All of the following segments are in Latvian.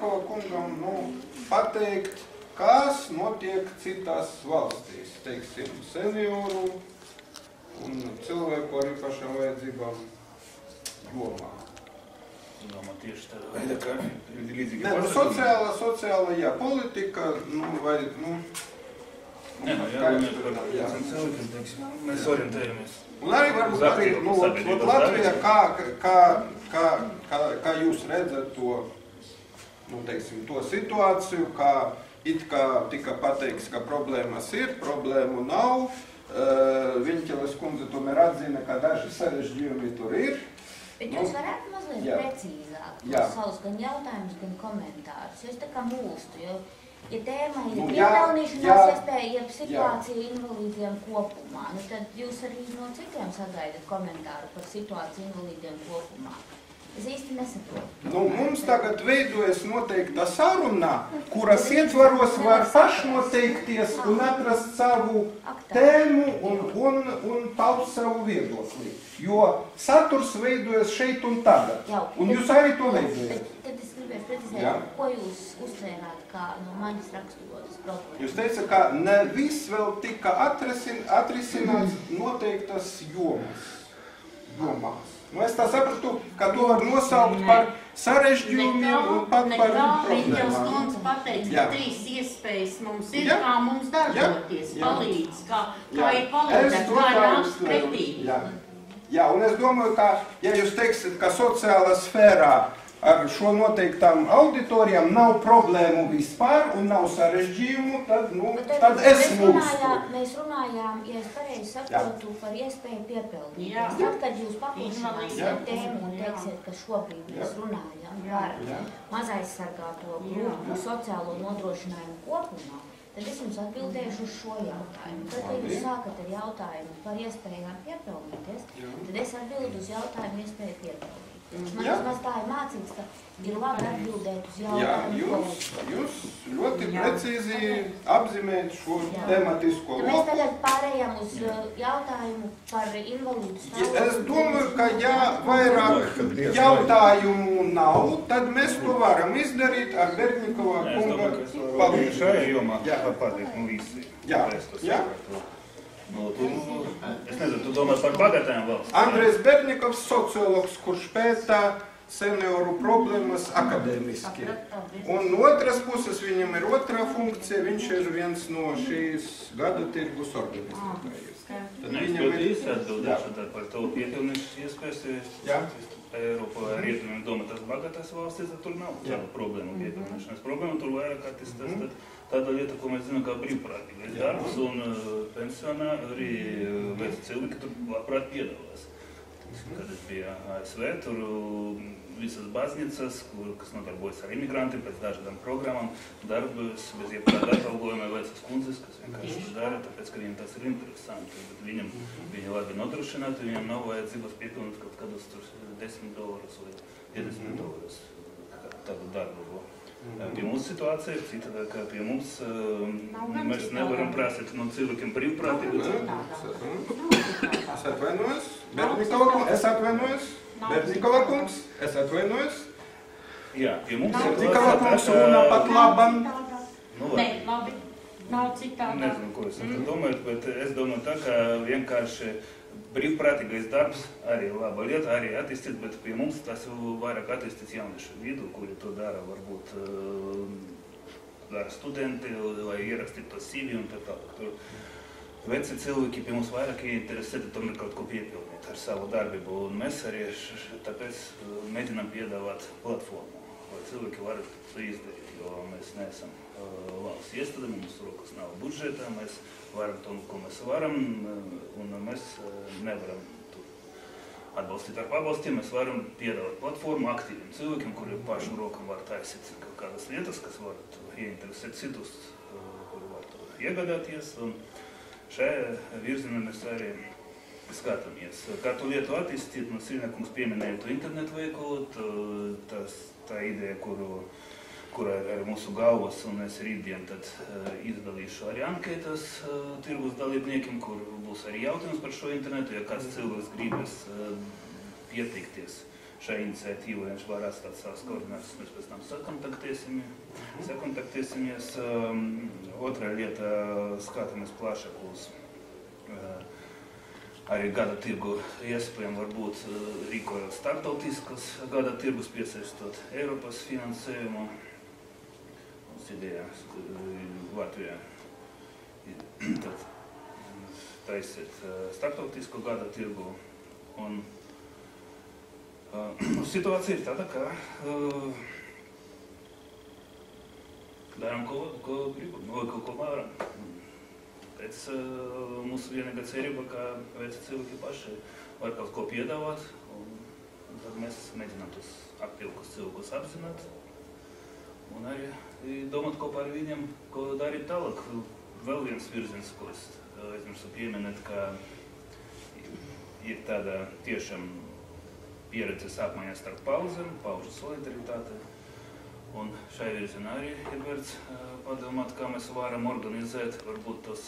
Berdnikova kungam pateikt, kas notiek citās valstīs, teiksim, senioru un cilvēku ar īpašām vajadzībām jomā. Domā, tieši tā veida, ka līdzīgi sociāla, jā, politika, vai, jā, par cilvēkiem, teiksim, mēs orientējamies. Un arī varbūt arī, Latvijā, kā jūs redzat to, teiksim, to situāciju, kā it kā tika pateikts, ka problēmas ir, problēmu nav. Viņķeles kundze tomēr atzina, ka daži sarežģījumi tur ir. Bet jūs varētu mazliet precīzāk savus gan jautājumus, gan komentārus, jo es tā kā mūstu, jo, ja tēma ir piepelnīšanās iespēja, jeb situācija invalīdiem kopumā, tad jūs arī no citiem sagaidat komentāru par situāciju invalīdiem kopumā. Es īsti nesaprotu. Mums tagad veidojas noteikta saruna, kuras ietvaros var pašnoteikties un atrast savu tēmu un paust savu viedokli. Jo saturs veidojas šeit un tagad. Un jūs arī to veidojat. Tad es gribēju precizēt, ko jūs uztvērāt kā no manis raksturotas problēmas. Jūs teicat, ka ne viss vēl tika atrisināts noteiktas jomās. Es tā sapratu, ka to var nosaukt par sarežģījumiem un pat par problēmām. Viņķels kundze pateica, ka 3 iespējas mums ir, kā mums darboties, palīdz, kā ir palīdzēt, kā nāks pretī. Jā, un es domāju, ka, ja jūs teiksiet, ka sociālā sfērā ar šo noteiktām auditorijām nav problēmu vispār un nav sarežģījumu, tad es mūstu. Mēs runājām, ja es pareizi saprotu, par iespēju piepildīt. Tad, kad jūs paplašināsiet tēmu un teiksiet, ka šobrīd mēs runājam par mazaizsargāto grupu sociālo nodrošinājumu kopumā, tad es jums atbildēšu uz šo jautājumu. Tad, kad jūs sākat ar jautājumu par iespējām piepildīties, tad es atbildu uz jautājumu iespēju piepildīt. Man vismaz tā ir mācīts, ka ir labi atbildēt uz jautājumu. Jūs ļoti precīzi apzīmējat šo tematisko loku. Mēs tagad pārējām uz jautājumu par invalīdu stāvokli. Es domāju, ka ja vairāk jautājumu nav, tad mēs to varam izdarīt ar Berdnikova kunga palīdzību. Šajā jomā var pateikt visi. Jā. Es nezinu, tu domā par bagātājiem valsts? Andrejs Berdnikovs, sociologs, kurš pētā senioru problēmas akadēmiski. Un no otras puses viņam ir otrā funkcija, viņš ir viens no šīs gada tirgus organizētājiem. Es ļoti īsti atbildēšu par to piepilnīšanas iespējas. Eiropā rietumiem domā, tas bagātās valstis, tad tur nav tāda problēma piepilnīšanas. Problēma tur vairāk attīstās tāda lieta, ko mēs zinām kā brīvprātīgais darbs, un pensionāri veci cilvēki tur labprāt piedalās. Kad es biju ASV, tur visas baznīcas, kas nodarbojas ar imigrantiem pēc dažādām programmām, darbos bez jebkāda atalgojuma vecas kundzes, kas vienkārši to dara, tāpēc, ka viņiem tas ir interesanti. Bet viņi labi nodrošināti, viņiem nav vajadzības piepilnīt kaut kādus $10 vai $50 tādu darbu. Pie mums situācija ir cita, ka pie mums mēs nevaram prasīt no cilvēkiem brīvprātīgu. Es atvainojos. Berdnikova kungs, es atvainojos. Jā, pie mums Berdnikova kungs runā pat labam. Nē, labi, nav citādi. Nezinu, ko es domāju, bet es domāju tā, ka vienkārši brīvprātīgais darbs arī laba lieta, arī attīstīt, bet pie mums tas vairāk attīstīts jauniešu vidu, kuri to dara, varbūt dara studenti, lai ierakstītu to CV un tā tālāk. Veci cilvēki pie mums vairāk ieinteresēti tomēr kaut ko piepildīt ar savu darbību, un mēs arī tāpēc mēģinām piedāvāt platformu, lai cilvēki var to izdarīt, jo mēs neesam valsts iestāde, mums rokas nav budžetā, mēs varam to, ko mēs varam, un mēs nevaram atbalstīt ar pabalstiem, mēs varam piedāvāt platformu aktīviem cilvēkiem, kuri pašu rokam var taisīt kaut kādas lietas, kas var ieinteresēt citus, kuri var to iegādāties. Un šajā virzienā mēs arī skatāmies. Katru lietu attīstīt, no Sīnēkungs pieminēja to internetu veikalu, tā ideja, kura ir mūsu galvas, un es rītdien tad izdalīšu arī anketas tirgus dalībniekiem, kur būs arī jautājums par šo internetu, ja kāds cilvēks gribas pieteikties šai iniciatīvai viņš var atstāt savas koordinātas, mēs pēc tam sakontaktēsimies. Otrā lieta skatāmies plašāk uz arī gada tirgu iespējām varbūt rīkojot startautiskas gada tirgus, piesaistot Eiropas finansējumu. Mums ideja Latvijā tad taisīt startautisku gada tirgu. Un situācija ir tāda, ka darām, ko gribam, ko varam. Pēc mūsu vienīgā cerība, ka veci cilvēki paši var kaut ko piedāvāt, un tad mēs mēģinām tos aktīvākus cilvēkus apzināt un arī domāt kopā ar viņiem, ko darīt tālāk. Vēl viens virziens, ko es aizmirsu pieminēt, ka ir tāda tiešām pieredzes apmaiņa starp paudzēm, paužu solidaritāte. Un šai virzienā arī ir vērts padomāt, kā mēs varam organizēt varbūt tos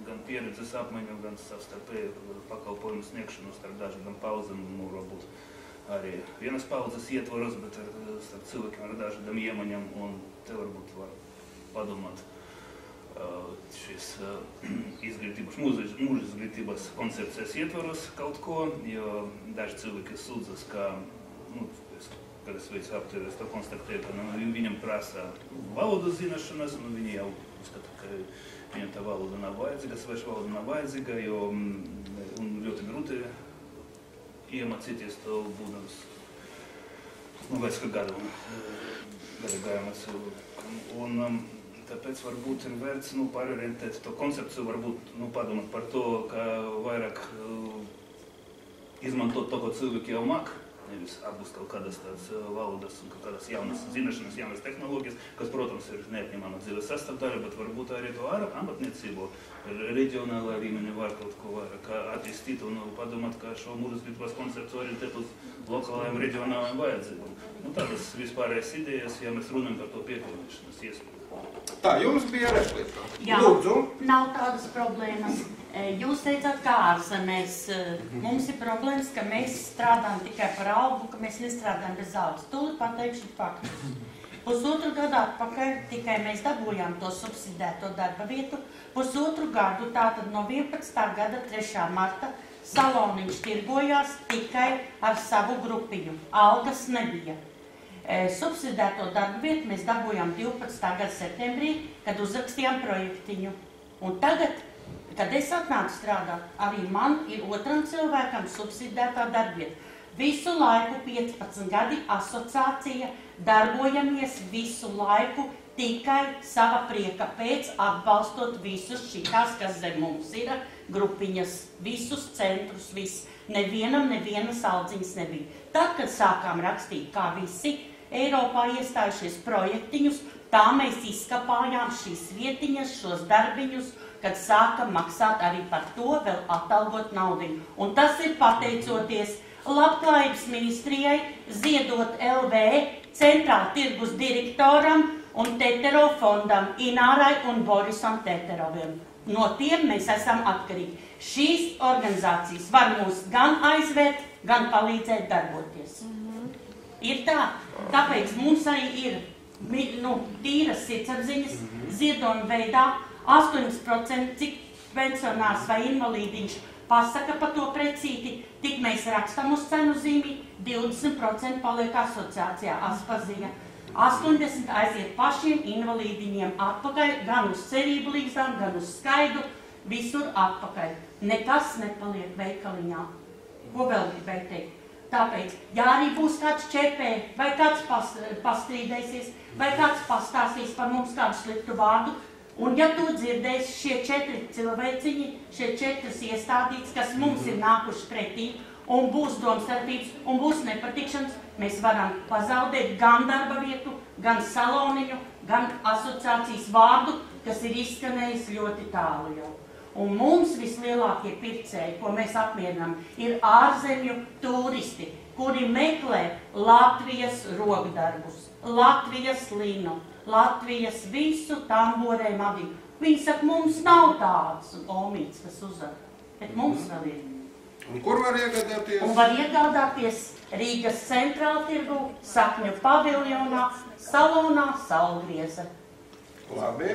gan pieredzes apmaiņu, gan savstarpēju pakalpojumu sniegšanu starp dažādām paudzēm, varbūt arī vienas paudzes ietvaros, bet starp cilvēkiem ar dažādām iemaņām, un te varbūt var padomāt šīs izglītības, mūža izglītības koncepcijas ietvaros kaut ko, jo daži cilvēki sūdzas, ka, kad es veicu aptvēru, es to konstatēju, ka viņam prasa valodas zināšanas, un viņi jau uzskata, ka viņam tā valoda nav vajadzīga, sveša valoda nav vajadzīga, jo ļoti grūti iemācīties to būdams vairs kā gadu gājumā cilvēkam. Un tāpēc varbūt ir vērts pārorientēt to koncepciju, varbūt padomāt par to, ka vairāk izmantot to, ko cilvēki jau māk, nevis apgūst kaut kādas tādas valodas un kaut kādas jaunas zināšanas, jaunas tehnoloģijas, kas, protams, ir neatņemama dzīves sastāvdaļa, bet varbūt arī to amatniecību reģionālā līmenī var kaut ko vairāk attīstīt un padomāt, kā šo mūža izglītības koncepciju orientēt uz lokālajām reģionālajām vajadzībām. Tādas vispārējas idejas, ja mēs runājam par to piepildīšanas iespēju. Tā, jums bija replika. Jā, Lūdzu. Nav tādas problēmas. Jūs teicāt, kā ārzemēs. Mums ir problēmas, ka mēs strādājam tikai par algu, ka mēs nestrādājam bez algas. Tūlīt pateikšu faktus. Pusotru gadu atpakaļ tikai mēs dabūjām to subsidēto darba vietu. Pusotru gadu, tātad no 11. gada 3. marta, Saloniņš tirgojās tikai ar savu grupiņu. Algas nebija. Subsidēto darbu vietu mēs dabūjām 12. gada septembrī, kad uzrakstījām projektiņu. Un tagad, kad es atnāku strādāt, arī man ir otram cilvēkam subsidētā darba vieta. Visu laiku 15 gadi asociācija darbojamies visu laiku tikai sava prieka pēc, atbalstot visus šitās, kas zem mums ir, grupiņas, visus centrus, viss. Nevienas aldziņas nebija. Tad, kad sākām rakstīt, kā visi Eiropā iestājušies projektiņus, tā mēs izskapājām šīs vietiņas, šos darbiņus, kad sākam maksāt arī par to, vēl atalgot naudiņu. Un tas ir pateicoties Labklājības ministrijai, Ziedot LV, Centrāla tirgus direktoram un Tetero fondam, Inārai un Borisam Teteroviem. No tiem mēs esam atkarīgi. Šīs organizācijas var mūs gan aizvērt, gan palīdzēt darboties. Ir tā, tāpēc mums arī ir tīras sirdsapziņas ziedojuma veidā 8%, cik pensionārs vai invalīdiņš pasaka par to precīti, tik mēs rakstam uz cenu zīmi, 20% paliek asociācijā Aspazīja. 80% aiziet pašiem invalīdiņiem atpakaļ, gan uz cerību līgzām, gan uz skaidu, visur atpakaļ. Nekas nepaliek veikaliņā. Ko vēl gribēju teikt? Tāpēc, ja arī būs kāds čepē, vai kāds pastrīdēsies, vai kāds pastāstīs par mums kādu sliktu vārdu, un ja to dzirdēs šie 4 cilvēciņi, šie 4 iestādītes, kas mums ir nākuši pretī, un būs domstarpības, un būs nepatikšanas, mēs varam pazaudēt gan darba vietu, gan saloniņu, gan asociācijas vārdu, kas ir izskanējis ļoti tālu jau. Un mums vislielākie pircēji, ko mēs apmierinām, ir ārzemju turisti, kuri meklē Latvijas rokdarbus, Latvijas linu, Latvijas visu tamborēm adību. Viņi saka, mums nav tāds omīts, kas uzvar, bet mums vēl ir. Un kur var iegādāties? Un var iegādāties Rīgas centrāla tirgu, Sakņu paviljonā, salonā Saulgrieze. Labi.